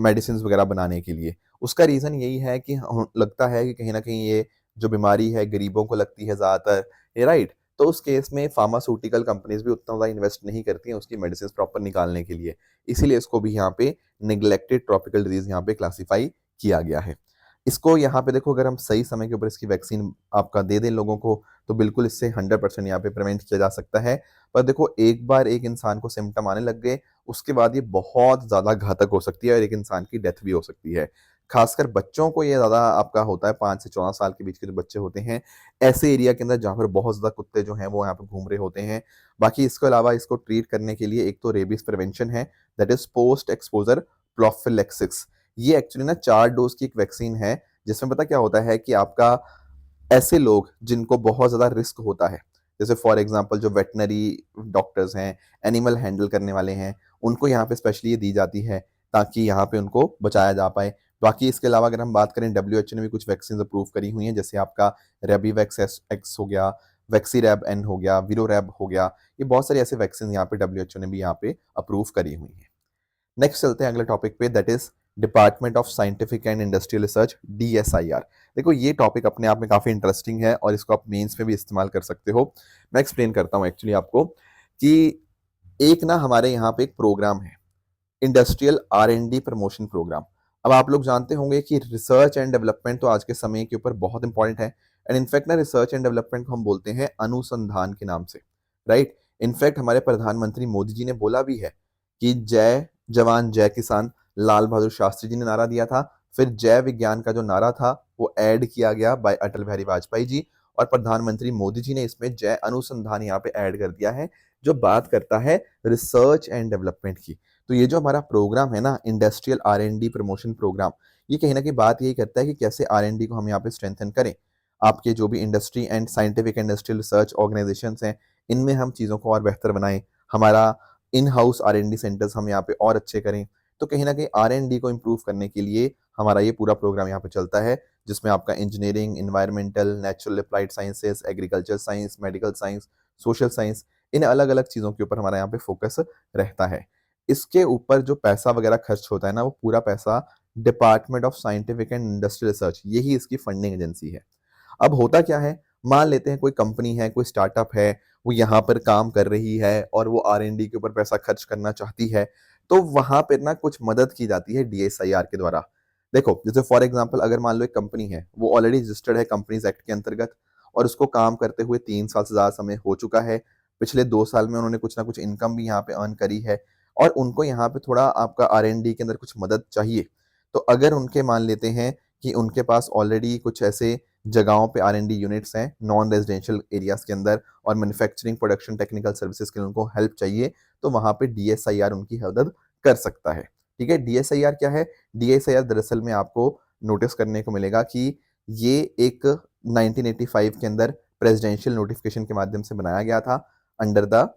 S1: मेडिसिन वगैरह बनाने के लिए। उसका रीज़न यही है कि लगता है कि कहीं ना कहीं ये जो बीमारी है गरीबों को लगती है ज़्यादातर, ये राइट। तो उस केस में फार्मास्यूटिकल कंपनीज भी उतना ज़्यादा इन्वेस्ट नहीं करती हैं उसकी मेडिसिन प्रॉपर निकालने के लिए। इसीलिए इसको भी यहाँ पे निग्लेक्टेड ट्रॉपिकल डिजीज यहाँ पे क्लासीफाई किया गया है। इसको यहाँ पे देखो, अगर हम सही समय के ऊपर इसकी वैक्सीन आपका दे दें लोगों को, तो बिल्कुल इससे 100% यहाँ पे प्रिवेंट किया जा सकता है। पर देखो एक बार एक इंसान को सिम्टम आने लग गए, उसके बाद ये बहुत ज़्यादा घातक हो सकती है और एक इंसान की डेथ भी हो सकती है। खासकर बच्चों को ये ज़्यादा आपका होता है, 5 से 14 साल के बीच के जो बच्चे होते हैं, ऐसे एरिया के अंदर जहाँ पर बहुत ज़्यादा कुत्ते जो हैं वो यहाँ पे घूम रहे होते हैं। बाकी इसके अलावा इसको ट्रीट करने के लिए एक तो रेबीज प्रिवेंशन है, that is post exposure prophylaxis. ये एक्चुअली ना 4 डोज की एक वैक्सीन है, जिसमें पता क्या होता है कि आपका ऐसे लोग जिनको बहुत ज़्यादा रिस्क होता है, जैसे फॉर एग्जांपल जो वेटनरी डॉक्टर्स हैं, एनिमल हैंडल करने वाले हैं, उनको यहाँ पे स्पेशली ये दी जाती है ताकि यहाँ पे उनको बचाया जा पाए। बाकी इसके अलावा अगर हम बात करें, डब्ल्यूएचओ ने भी कुछ वैक्सीन अप्रूव करी हुई हैं, जैसे आपका रेबीवैक्स एक्स हो गया, वैक्सीरैब एन हो गया, वीरोरैब हो गया। ये बहुत सारी ऐसे वैक्सीन यहाँ पे डब्ल्यूएचओ ने भी यहाँ पे अप्रूव करी हुई हैं। नेक्स्ट चलते हैं अगले टॉपिक पे, that is department of scientific and industrial research, DSIR। देखो ये टॉपिक अपने आप में काफ़ी इंटरेस्टिंग है और इसको आप मेंस में भी इस्तेमाल कर सकते हो। मैं एक्सप्लेन करता हूँ एक्चुअली आपको कि एक ना हमारे यहाँ पे एक प्रोग्राम है, इंडस्ट्रियल R&D प्रमोशन प्रोग्राम। अब आप लोग जानते होंगे कि रिसर्च एंड डेवलपमेंट तो आज के समय के ऊपर बहुत इंपॉर्टेंट है, एंड इनफैक्ट ना रिसर्च एंड डेवलपमेंट को हम बोलते हैं अनुसंधान के नाम से, राइट। इनफैक्ट हमारे प्रधानमंत्री मोदी जी ने बोला भी है कि जय जवान जय किसान लाल बहादुर शास्त्री जी ने नारा दिया था। फिर जय विज्ञान का जो नारा था वो ऐड किया गया बाय अटल बिहारी वाजपेयी जी, और प्रधानमंत्री मोदी जी ने इसमें जय अनुसंधान यहाँ पे ऐड कर दिया है, जो बात करता है रिसर्च एंड डेवलपमेंट की। तो ये जो हमारा प्रोग्राम है ना, इंडस्ट्रियल R&D प्रमोशन प्रोग्राम, ये कहीं ना कहीं बात यही करता है कि कैसे R&D को हम यहाँ पे स्ट्रेंथन करें। आपके जो भी industry and scientific industrial research organisations हैं, इनमें हम चीज़ों को और बेहतर बनाएं। हमारा इन हाउस R&D सेंटर्स हम यहाँ पे और अच्छे करें। तो कहीं ना कहीं R&D को इम्प्रूव करने के लिए हमारा ये पूरा प्रोग्राम यहाँ पे चलता है, जिसमें आपका engineering, environmental, natural applied sciences, agriculture science, medical science, social science, इन अलग अलग चीज़ों के ऊपर हमारा यहाँ पे फोकस रहता है। इसके ऊपर जो पैसा वगैरह खर्च होता है ना, वो पूरा पैसा department of scientific and industrial research, यही इसकी फंडिंग एजेंसी है। अब होता क्या है, मान लेते हैं कोई कंपनी है, कोई स्टार्टअप है, वो यहाँ पर काम कर रही है और वो R&D के ऊपर पैसा खर्च करना चाहती है, तो वहाँ पे ना कुछ मदद की जाती है DSIR के द्वारा। देखो, जैसे फॉर एग्जांपल अगर मान लो एक कंपनी है, वो ऑलरेडी रजिस्टर्ड है कंपनीज एक्ट के अंतर्गत, और उसको काम करते हुए 3 साल से ज़्यादा समय हो चुका है। पिछले 2 साल में उन्होंने कुछ ना कुछ इनकम भी यहाँ पे अर्न करी है, और उनको यहाँ पे थोड़ा आपका R&D के अंदर कुछ मदद चाहिए। तो अगर उनके मान लेते हैं कि उनके पास ऑलरेडी कुछ ऐसे जगहों पे R&D यूनिट्स हैं नॉन रेजिडेंशियल एरियाज के अंदर, और मैन्युफैक्चरिंग, प्रोडक्शन, टेक्निकल सर्विसेज के लिए उनको हेल्प चाहिए, तो वहाँ पे DSIR उनकी मदद कर सकता है। ठीक है, DSIR क्या है? DSIR दरअसल में आपको नोटिस करने को मिलेगा कि ये एक 1985 के अंदर प्रेसिडेंशियल नोटिफिकेशन के माध्यम से बनाया गया था, under the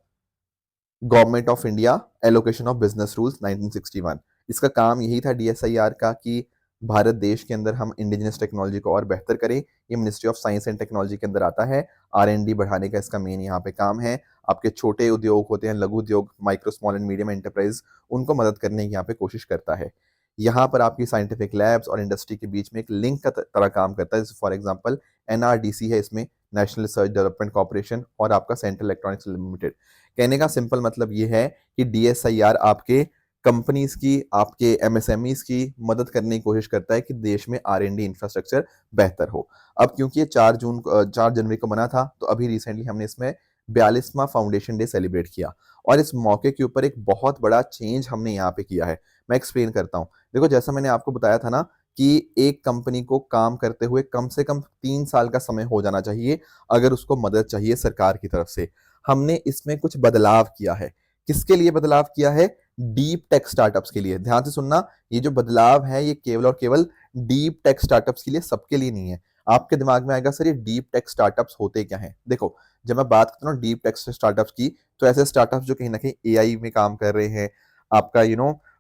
S1: government of India allocation of business rules 1961। इसका काम यही था DSIR का कि भारत देश के अंदर हम इंडिजिनस टेक्नोलॉजी को और बेहतर करें। ये ministry of science and technology के अंदर आता है। R&D बढ़ाने का इसका मेन यहाँ पे काम है। आपके छोटे उद्योग होते हैं, लघु उद्योग, micro small and medium enterprise, उनको मदद करने की यहाँ पे कोशिश करता है। यहाँ पर आपकी साइंटिफिक लैब्स और इंडस्ट्री के बीच में एक लिंक का तरह काम करता है। जैसे फॉर एग्जाम्पल NRDC है, इसमें नेशनल रिसर्च डेवलपमेंट कॉर्पोरेशन, और आपका सेंट्रल इलेक्ट्रॉनिक्स लिमिटेड। कहने का सिंपल मतलब ये है कि DSIR आपके कंपनीज की, आपके MSMEs की मदद करने की कोशिश करता है कि देश में R&D इंफ्रास्ट्रक्चर बेहतर हो। अब क्योंकि ये 4 जनवरी को बना था, तो अभी रिसेंटली हमने इसमें 42वां फाउंडेशन डे सेलिब्रेट किया, और इस मौके के ऊपर एक बहुत बड़ा चेंज हमने यहाँ पे किया है। मैं एक्सप्लेन करता हूँ। देखो, जैसा मैंने आपको बताया था ना कि एक कंपनी को काम करते हुए कम से कम 3 साल का समय हो जाना चाहिए अगर उसको मदद चाहिए सरकार की तरफ से। हमने इसमें कुछ बदलाव किया है। किसके लिए बदलाव किया है? डीप टेक स्टार्टअप्स के लिए। ध्यान से सुनना, ये जो बदलाव है ये केवल और केवल डीप टेक स्टार्टअप्स के लिए, सबके लिए नहीं है। आपके दिमाग में आएगा सर ये डीप टेक स्टार्टअप्स होते क्या हैं? देखो, जब मैं बात करता हूँ डीप टेक स्टार्टअप्स की, तो ऐसे स्टार्टअप्स जो कहीं ना कहीं AI में काम कर रहे हैं, आपका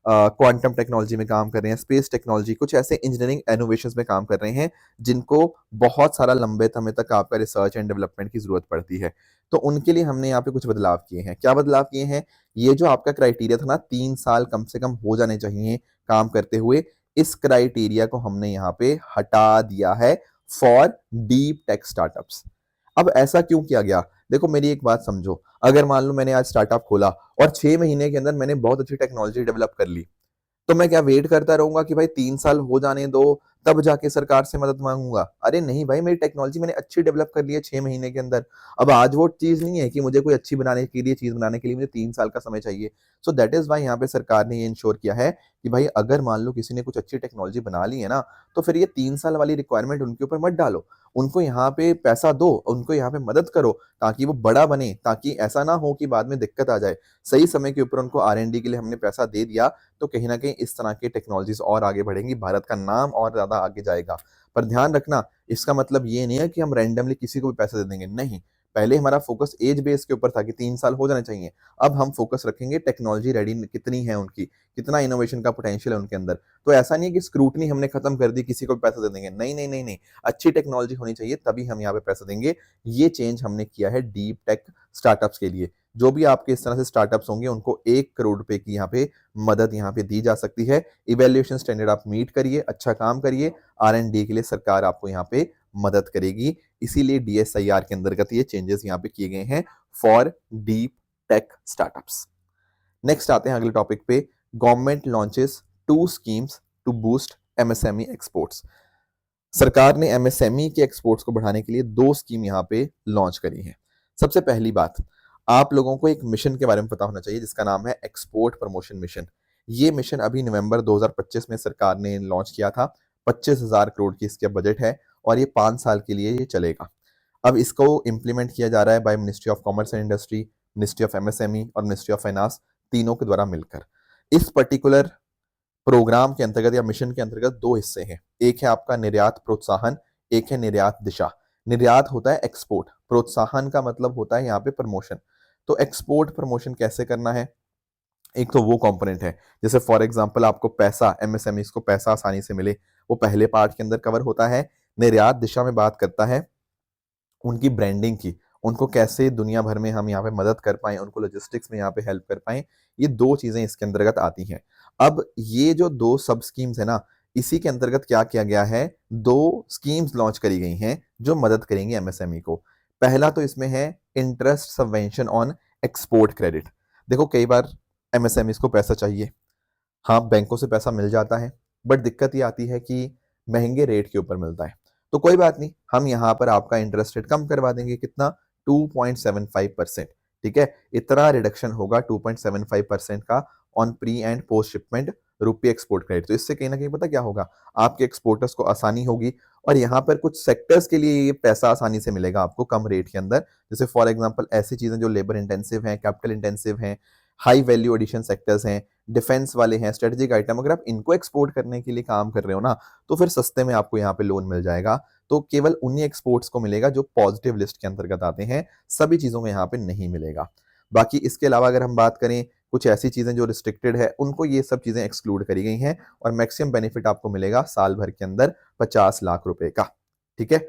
S1: क्वांटम टेक्नोलॉजी में काम कर रहे हैं, स्पेस टेक्नोलॉजी, कुछ ऐसे इंजीनियरिंग इनोवेशंस में काम कर रहे हैं जिनको बहुत सारा लंबे समय तक आपका रिसर्च एंड डेवलपमेंट की जरूरत पड़ती है। तो उनके लिए हमने यहाँ पे कुछ बदलाव किए हैं। क्या बदलाव किए हैं? ये जो आपका क्राइटेरिया था ना, 3 साल कम से कम हो जाने चाहिए काम करते हुए, इस क्राइटेरिया को हमने यहाँ पे हटा दिया है फॉर डीप टेक स्टार्टअप्स। अब ऐसा क्यों किया गया? देखो, मेरी एक बात समझो, अगर मान लो मैंने आज स्टार्टअप खोला और 6 महीने के अंदर मैंने बहुत अच्छी टेक्नोलॉजी डेवलप कर ली, तो मैं क्या वेट करता रहूंगा कि भाई 3 साल हो जाने दो तब जाके सरकार से मदद मांगूंगा? अरे नहीं भाई, मेरी टेक्नोलॉजी मैंने अच्छी डेवलप कर ली है 6 महीने के अंदर। अब आज वो चीज नहीं है कि मुझे कोई अच्छी बनाने के लिए, चीज बनाने के लिए मुझे 3 साल का समय चाहिए। सो दैट इज वाई यहाँ पे सरकार ने ये इंश्योर किया है कि भाई अगर मान लो किसी ने कुछ अच्छी टेक्नोलॉजी बना ली है ना, तो फिर ये 3 साल वाली रिक्वायरमेंट उनके ऊपर मत डालो। उनको यहाँ पे पैसा दो, उनको यहाँ पे मदद करो, ताकि वो बड़ा बने, ताकि ऐसा ना हो कि बाद में दिक्कत आ जाए। सही समय के ऊपर उनको R&D के लिए हमने पैसा दे दिया, तो कहीं ना कहीं इस तरह की टेक्नोलॉजीज और आगे बढ़ेंगी, भारत का नाम और ज्यादा आगे जाएगा। पर ध्यान रखना, इसका मतलब ये नहीं है कि हम रैंडमली किसी को भी पैसा दे देंगे, नहीं। पहले हमारा फोकस एज बेस के ऊपर था कि 3 साल हो जाने चाहिए। अब हम फोकस रखेंगे टेक्नोलॉजी रेडी कितनी है उनकी, कितना इनोवेशन का पोटेंशियल है उनके अंदर। तो ऐसा नहीं है कि स्क्रूटनी हमने खत्म कर दी, किसी को भी पैसा दे देंगे, नहीं नहीं नहीं नहीं। अच्छी टेक्नोलॉजी होनी चाहिए, तभी हम यहाँ पे पैसा देंगे। ये चेंज हमने किया है डीप टेक स्टार्टअप्स के लिए। जो भी आपके इस तरह से स्टार्टअप्स होंगे, उनको 1 करोड़ रुपए की यहाँ पे मदद यहाँ पे दी जा सकती है। इवेल्युएशन स्टैंडर्ड आप मीट करिए, अच्छा काम करिए, R&D के लिए सरकार आपको यहाँ पे मदद करेगी। इसीलिए DSIR के अंतर्गत ये चेंजेस यहाँ पे किए गए हैं for deep tech startups. Next आते हैं अगले टॉपिक पे। Government launches 2 schemes to boost MSME exports. सरकार ने MSME के एक्सपोर्ट्स को बढ़ाने के लिए 2 स्कीम यहाँ पे लॉन्च करी है। सबसे पहली बात, आप लोगों को एक मिशन के बारे में पता होना चाहिए जिसका नाम है एक्सपोर्ट प्रमोशन मिशन। ये मिशन अभी नवंबर 2025 में सरकार ने लॉन्च किया था। 25,000 करोड़ की इसका बजट है और ये 5 साल के लिए ये चलेगा। अब इसको इम्प्लीमेंट किया जा रहा है by ministry of commerce and industry, ministry of MSME और मिनिस्ट्री ऑफ फाइनेंस, तीनों के द्वारा मिलकर। इस पर्टिकुलर प्रोग्राम के अंतर्गत या मिशन के अंतर्गत दो हिस्से हैं। एक है आपका निर्यात प्रोत्साहन, एक है निर्यात दिशा। निर्यात होता है एक्सपोर्ट, प्रोत्साहन का मतलब होता है यहाँ पे प्रमोशन। तो एक्सपोर्ट प्रमोशन कैसे करना है, एक तो वो कंपोनेंट है जैसे फॉर एग्जांपल आपको पैसा, एमएसएमई को पैसा आसानी से मिले, वो पहले पार्ट के अंदर कवर होता है। निर्यात दिशा में बात करता है उनकी ब्रांडिंग की, उनको कैसे दुनिया भर में हम यहाँ पे मदद कर पाएं, उनको लॉजिस्टिक्स में यहाँ पे हेल्प कर पाएं। ये दो चीजें इसके अंतर्गत आती हैं। अब ये जो दो सब स्कीम्स है ना, इसी के अंतर्गत क्या किया गया है, दो स्कीम्स लॉन्च करी गई हैं जो मदद करेंगी एमएसएमई को। पहला तो इसमें है interest subvention on export credit. देखो कई बार एमएसएमई को पैसा चाहिए, हाँ बैंकों से पैसा मिल जाता है, बट दिक्कत ये आती है कि महंगे रेट के ऊपर मिलता है। तो कोई बात नहीं, हम यहाँ पर आपका इंटरेस्ट रेट कम करवा देंगे, कितना, 2.75%। ठीक है, इतना रिडक्शन होगा 2.75% का on pre and post shipment रुपये एक्सपोर्ट क्रेडिट। तो इससे कहीं ना कहीं पता क्या होगा, आपके एक्सपोर्टर्स को आसानी होगी और यहाँ पर कुछ सेक्टर्स के लिए ये पैसा आसानी से मिलेगा आपको कम रेट के अंदर। जैसे फॉर एग्जांपल ऐसी चीजें जो लेबर इंटेंसिव हैं, कैपिटल इंटेंसिव हैं, हाई वैल्यू एडिशन सेक्टर्स हैं, डिफेंस वाले हैं, स्ट्रेटेजिक आइटम, अगर आप इनको एक्सपोर्ट करने के लिए काम कर रहे हो ना, तो फिर सस्ते में आपको यहाँ पे लोन मिल जाएगा। तो केवल उन्हीं एक्सपोर्ट्स को मिलेगा जो पॉजिटिव लिस्ट के अंतर्गत आते हैं, सभी चीजों में यहाँ पे नहीं मिलेगा। बाकी इसके अलावा अगर हम बात करें कुछ ऐसी चीजें जो रिस्ट्रिक्टेड है, उनको ये सब चीजें एक्सक्लूड करी गई हैं और मैक्सिमम बेनिफिट आपको मिलेगा साल भर के अंदर 50 लाख रुपए का। ठीक है,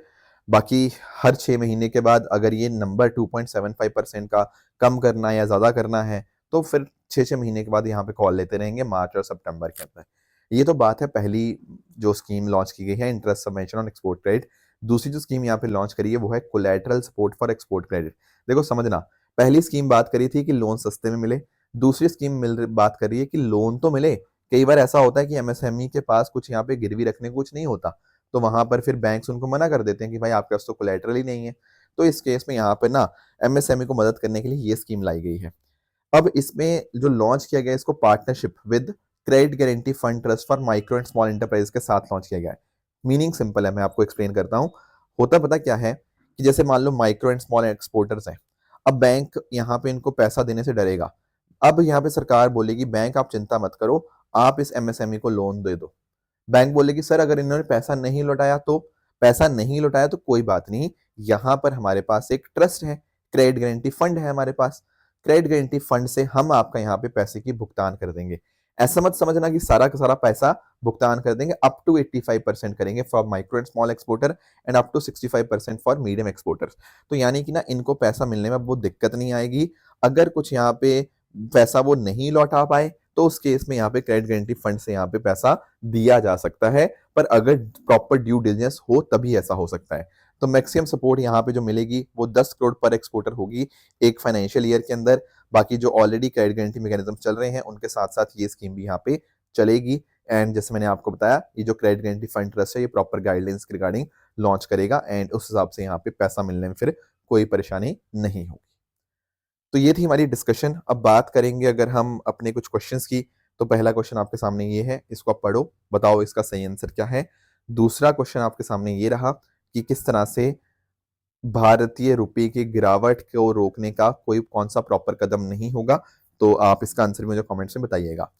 S1: बाकी हर 6 महीने के बाद अगर ये नंबर 2.75% का कम करना है या ज्यादा करना है, तो फिर 6 महीने के बाद यहाँ पे कॉल लेते रहेंगे मार्च और सितंबर के अंदर। ये तो बात है पहली जो स्कीम लॉन्च की गई है, interest subvention on export credit. दूसरी जो स्कीम यहाँ पे लॉन्च करी है वो है collateral support for export credit. देखो समझना, पहली स्कीम बात करी थी कि लोन सस्ते में मिले, दूसरी स्कीम बात कर रही है कि लोन तो मिले। कई बार ऐसा होता है कि एमएसएमई के पास कुछ यहाँ पे गिरवी रखने को कुछ नहीं होता, तो वहां पर फिर बैंक्स उनको मना कर देते हैं कि भाई आपके पास तो कोलैटरल ही नहीं है। तो इस केस में यहाँ पर ना एमएसएमई को मदद करने के लिए ये स्कीम लाई गई है। अब इसमें जो लॉन्च किया गया इसको partnership with credit guarantee fund trust for micro and small enterprise के साथ लॉन्च किया गया है। मीनिंग सिंपल है, मैं आपको एक्सप्लेन करता हूँ। होता पता क्या है कि जैसे मान लो माइक्रो एंड स्मॉल एक्सपोर्टर्स हैं, अब बैंक यहाँ पे इनको पैसा देने से डरेगा। अब यहाँ पे सरकार बोलेगी बैंक आप चिंता मत करो, आप इस एमएसएमई को लोन दे दो। बैंक बोलेगी सर अगर इन्होंने पैसा नहीं लौटाया तो, पैसा नहीं लौटाया तो कोई बात नहीं, यहाँ पर हमारे पास एक ट्रस्ट है, क्रेडिट गारंटी फंड है हमारे पास, क्रेडिट गारंटी फंड से हम आपका यहाँ पे पैसे की भुगतान कर देंगे। ऐसा मत समझना कि सारा का सारा पैसा भुगतान कर देंगे, अप टू 85% करेंगे for micro and small exporter and up to 65% for medium exporters. तो यानी कि ना इनको पैसा मिलने में वो दिक्कत नहीं आएगी। अगर कुछ यहाँ पे पैसा वो नहीं लौटा पाए तो उस केस में यहाँ पे क्रेडिट गारंटी फंड से यहाँ पे पैसा दिया जा सकता है, पर अगर प्रॉपर ड्यू डिलिजेंस हो तभी ऐसा हो सकता है। तो मैक्सिमम सपोर्ट यहाँ पे जो मिलेगी वो 10 करोड़ पर एक्सपोर्टर होगी एक फाइनेंशियल ईयर के अंदर। बाकी जो ऑलरेडी क्रेडिट गारंटी मैकेनिज्म चल रहे हैं उनके साथ साथ ये स्कीम भी यहाँ पे चलेगी। एंड जैसे मैंने आपको बताया ये जो क्रेडिट गारंटी फंड ट्रस्ट है ये प्रॉपर गाइडलाइंस के रिगार्डिंग लॉन्च करेगा एंड उस हिसाब से यहाँ पे पैसा मिलने में फिर कोई परेशानी नहीं होगी। तो ये थी हमारी डिस्कशन। अब बात करेंगे अगर हम अपने कुछ क्वेश्चंस की, तो पहला क्वेश्चन आपके सामने ये है, इसको आप पढ़ो, बताओ इसका सही आंसर क्या है। दूसरा क्वेश्चन आपके सामने ये रहा कि किस तरह से भारतीय रुपये की गिरावट को रोकने का कोई कौन सा प्रॉपर कदम नहीं होगा। तो आप इसका आंसर मुझे कमेंट्स में बताइएगा।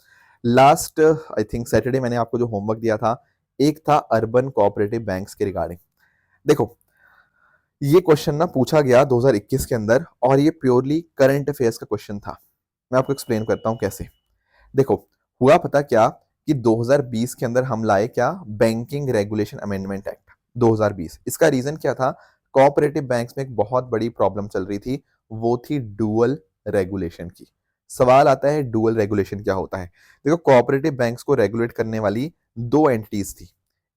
S1: लास्ट आई थिंक सैटरडे मैंने आपको जो होमवर्क दिया था, एक था अर्बन कोऑपरेटिव बैंक्स के रिगार्डिंग। देखो ये क्वेश्चन ना पूछा गया 2021 के अंदर और ये प्योरली करंट अफेयर्स का क्वेश्चन था। मैं आपको एक्सप्लेन करता हूं कैसे। देखो हुआ पता क्या कि 2020 के अंदर हम लाए क्या, बैंकिंग रेगुलेशन अमेंडमेंट एक्ट 2020। इसका रीजन क्या था, कोऑपरेटिव बैंक्स में एक बहुत बड़ी प्रॉब्लम चल रही थी, वो थी डुअल रेगुलेशन की। सवाल आता है डुअल रेगुलेशन क्या होता है। देखो कोऑपरेटिव बैंक्स को रेगुलेट करने वाली दो एंटिटीज थी,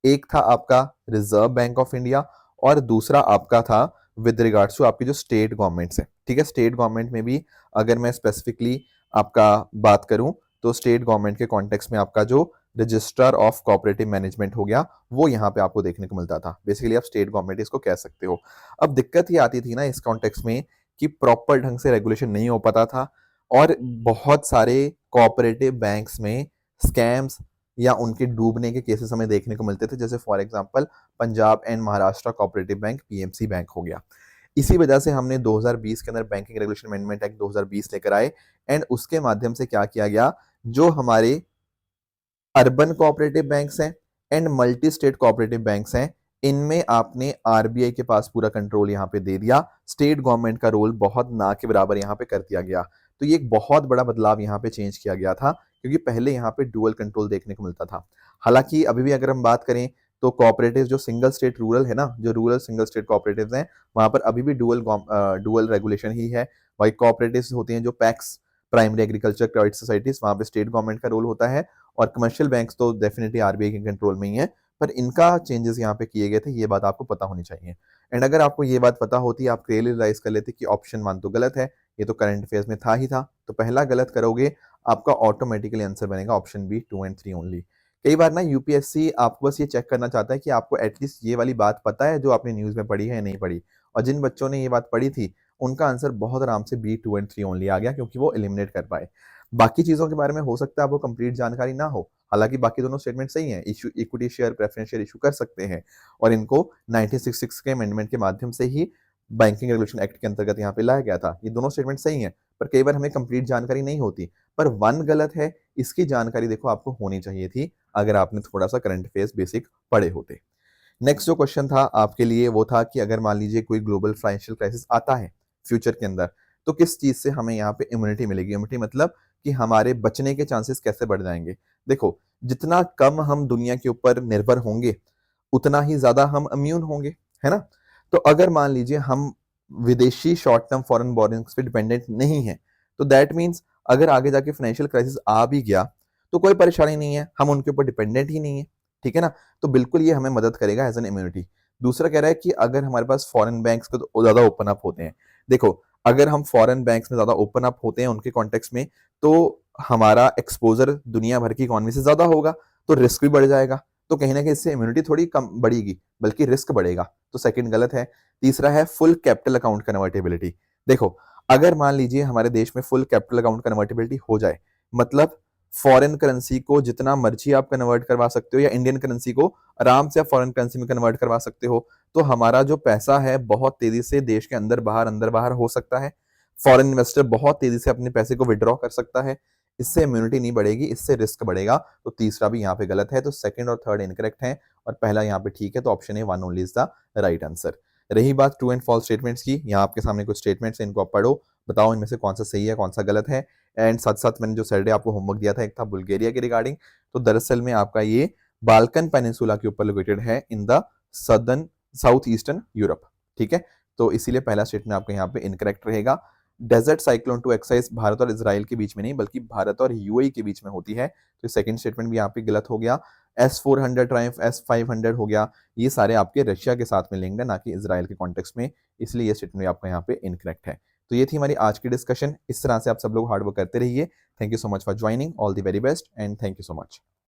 S1: एक था आपका रिजर्व बैंक ऑफ इंडिया और दूसरा आपका था विद रिगार्ड्स टू आपकी जो स्टेट गवर्नमेंट्स है। ठीक है, स्टेट गवर्नमेंट में भी अगर मैं स्पेसिफिकली आपका बात करूं तो स्टेट गवर्नमेंट के कॉन्टेक्स्ट में आपका जो रजिस्ट्रार ऑफ कोऑपरेटिव मैनेजमेंट हो गया वो यहाँ पे आपको देखने को मिलता था। बेसिकली आप स्टेट गवर्नमेंट इसको कह सकते हो। अब दिक्कत ये आती थी ना इस कॉन्टेक्स्ट में कि प्रॉपर ढंग से रेगुलेशन नहीं हो पाता था और बहुत सारे कोऑपरेटिव बैंक्स में स्कैम्स या उनके डूबने के केसेस हमें देखने को मिलते थे, जैसे for example Punjab and Maharashtra cooperative bank PMC bank हो गया। इसी वजह से हमने 2020 के अंदर बैंकिंग रेगुलेशन अमेंडमेंट एक्ट 2020 लेकर आए एंड उसके माध्यम से क्या किया गया, जो हमारे अर्बन कोऑपरेटिव बैंक्स हैं and multi state cooperative banks हैं, इनमें आपने आरबीआई के पास पूरा कंट्रोल यहाँ पे दे दिया। स्टेट गवर्नमेंट का रोल बहुत ना के बराबर यहाँ पे कर दिया गया। तो ये एक बहुत बड़ा बदलाव यहाँ पे चेंज किया गया था, क्योंकि पहले यहाँ पे डुअल कंट्रोल देखने को मिलता था। हालांकि अभी भी अगर हम बात करें तो कोऑपरेटिव जो सिंगल स्टेट रूरल है ना, जो रूरल सिंगल स्टेट कोऑपरेटिव्स हैं, वहां पर अभी भी डुअल रेगुलेशन ही है। वही कोऑपरेटिव्स होती हैं जो PACS, primary agriculture credit societies, वहां पे स्टेट गवर्नमेंट का रोल होता है और कमर्शियल बैंक्स तो डेफिनेटली आरबीआई के कंट्रोल में ही है। पर इनका चेंजेस यहाँ पे किए गए थे, ये बात आपको पता होनी चाहिए। एंड अगर आपको ये बात पता होती, आप क्लियरली रियलाइज कर लेते कि ऑप्शन 1 तो गलत है, ये तो करंट अफेयर्स में था ही था, तो पहला गलत करोगे, आपका ऑटोमेटिकली आंसर बनेगा ऑप्शन बी 2 एंड 3 ओनली। कई बार ना यूपीएससी आपको बस ये चेक करना चाहता है कि आपको एटलीस्ट ये वाली बात पता है जो आपने न्यूज में पढ़ी है या नहीं पढ़ी, और जिन बच्चों ने ये बात पढ़ी थी उनका आंसर बहुत आराम से बी 2 एंड 3 ओनली आ गया, क्योंकि वो एलिमिनेट कर पाए। बाकी चीजों के बारे में हो सकता है आपको कंप्लीट जानकारी ना हो, हालांकि बाकी दोनों स्टेटमेंट सही हैं। Issue equity share preference share issue कर सकते हैं और इनको 1966 के अमेंडमेंट के माध्यम से ही बैंकिंग रेगुलेशन एक्ट के अंतर्गत यहाँ पे लाया गया था। ये दोनों स्टेटमेंट सही हैं, पर कई बार हमें कंप्लीट जानकारी नहीं होती। पर 1 गलत है, इसकी जानकारी देखो आपको होनी चाहिए थी अगर आपने थोड़ा सा करंट अफेयर्स बेसिक पढ़े होते। नेक्स्ट जो क्वेश्चन था आपके लिए वो था कि अगर मान लीजिए कोई ग्लोबल फाइनेंशियल क्राइसिस आता है फ्यूचर के अंदर, तो किस चीज से हमें यहाँ पे इम्यूनिटी मिलेगी। इम्यूनिटी मतलब कि हमारे बचने के चांसेस कैसे बढ़ जाएंगे। देखो, जितना कम हम दुनिया के ऊपर निर्भर होंगे उतना ही ज्यादा हम इम्यून होंगे, है ना। तो अगर मान लीजिए हम विदेशी शॉर्ट टर्म फॉरेन बोरिंग्स पे डिपेंडेंट नहीं है, तो दैट मीन्स अगर आगे जाके फाइनेंशियल क्राइसिस आ भी गया तो कोई परेशानी नहीं है, हम उनके ऊपर डिपेंडेंट ही नहीं है, ठीक है ना। तो बिल्कुल ये हमें मदद करेगा एज एन इम्यूनिटी। दूसरा कह रहा है कि अगर हमारे पास फॉरेन बैंक्स को तो ज्यादा ओपन अप होते हैं, देखो अगर हम फॉरेन बैंक्स में ज्यादा ओपन अप होते हैं उनके कॉन्टेक्स्ट में, तो हमारा एक्सपोजर दुनिया भर की इकोनॉमी से ज्यादा होगा, तो रिस्क भी बढ़ जाएगा। तो कहीं ना कहीं इससे इम्यूनिटी थोड़ी कम बढ़ेगी, बल्कि रिस्क बढ़ेगा। तो सेकंड गलत है। तीसरा है फुल कैपिटल अकाउंट कन्वर्टेबिलिटी। देखो, अगर मान लीजिए हमारे देश में फुल कैपिटल अकाउंट कन्वर्टेबिलिटी हो जाए, मतलब फॉरेन करेंसी को जितना मर्जी आप कन्वर्ट करवा सकते हो, या इंडियन करेंसी को आराम से आप फॉरेन करेंसी में कन्वर्ट करवा सकते हो, तो हमारा जो पैसा है बहुत तेजी से देश के अंदर बाहर हो सकता है। फॉरेन इन्वेस्टर बहुत तेजी से अपने पैसे को विड्रॉ कर सकता है। इससे इम्यूनिटी नहीं बढ़ेगी, इससे रिस्क बढ़ेगा। तो तीसरा भी यहाँ पे गलत है, तो सेकंड और थर्ड इनकरेक्ट है और पहला यहाँ पे ठीक है। तो option A 1 only is the right answer. रही बात ट्रू एंड फॉल्स स्टेटमेंट्स की, यहाँ आपके सामने कुछ स्टेटमेंट्स हैं, इनको आप पढ़ो, बताओ इनमें से कौन सा सही है कौन सा गलत है। एंड साथ साथ मैंने जो सैटरडे आपको होमवर्क दिया था, एक था बुल्गारिया के रिगार्डिंग, तो दरअसल में आपका ये बाल्कन पेनिनसुला के ऊपर लोकेटेड है in the southern south eastern Europe, ठीक है। तो इसीलिए पहला स्टेटमेंट आपका यहाँ पे इनकरेक्ट रहेगा। Desert cyclone two exercise Bharat और इजराइल के बीच में नहीं, बल्कि भारत और यूएई के बीच में होती है, तो सेकंड स्टेटमेंट भी यहाँ पे गलत हो गया। S-400 ट्रायम्फ S-500 हो गया, ये सारे आपके रशिया के साथ में लिंक्ड है, ना कि इजराइल के कॉन्टेक्स्ट में, इसलिए ये स्टेटमेंट आपका यहाँ पे इनकरेक्ट है। तो ये थी हमारी आज की डिस्कशन। इस तरह से आप सब लोग हार्ड वर्क करते रहिए। Thank you so much for joining, all the very best and thank you so much.